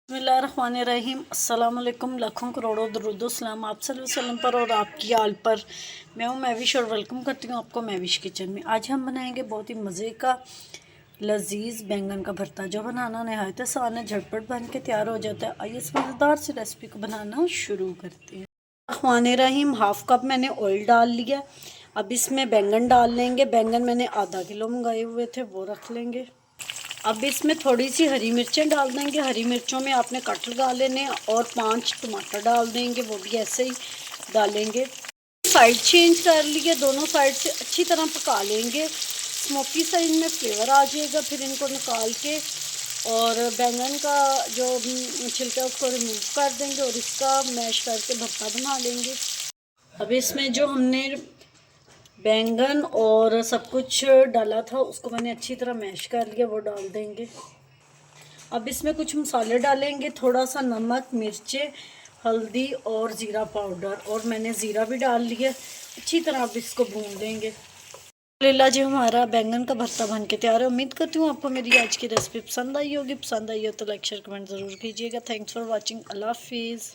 बिस्मिल्लाहिर्रहमानिर्रहीम। अस्सलाम वालेकुम। लाखों करोड़ों दरूद सलाम आप सल्लल्लाहु पर और आपकी आल पर। मैं हूँ मैविश और वेलकम करती हूँ आपको मैविश किचन में। आज हम बनाएंगे बहुत ही मज़े का लजीज बैंगन का भरता, जो बनाना नहायत आसान है, झटपट बन के तैयार हो जाता है। आइए इस मज़ेदार सी रेसिपी को बनाना शुरू करते हैं। रहमानिर्रहीम। हाफ़ कप मैंने ऑयल डाल लिया। अब इसमें बैंगन डाल लेंगे। बैंगन मैंने आधा किलो मंगाए हुए थे, वो रख लेंगे। अब इसमें थोड़ी सी हरी मिर्चें डाल देंगे। हरी मिर्चों में आपने कट लगा लेने और 5 टमाटर डाल देंगे, वो भी ऐसे ही डालेंगे। साइड चेंज कर लिए, दोनों साइड से अच्छी तरह पका लेंगे। स्मोकी सा इनमें फ्लेवर आ जाएगा। फिर इनको निकाल के और बैंगन का जो छिलका है उसको रिमूव कर देंगे और इसका मैश करके भरता बना लेंगे। अब इसमें जो हमने बैंगन और सब कुछ डाला था उसको मैंने अच्छी तरह मैश कर लिया, वो डाल देंगे। अब इसमें कुछ मसाले डालेंगे, थोड़ा सा नमक, मिर्चें, हल्दी और ज़ीरा पाउडर, और मैंने ज़ीरा भी डाल लिया। अच्छी तरह अब इसको भून देंगे। अल्हम्दुलिल्लाह जी, हमारा बैंगन का भरता बन के तैयार है। उम्मीद करती हूँ आपको मेरी आज की रेसिपी पसंद आई होगी। पसंद आई हो तो लाइक शेयर कमेंट ज़रूर कीजिएगा। Thanks for watching. अल्लाह हाफिज़।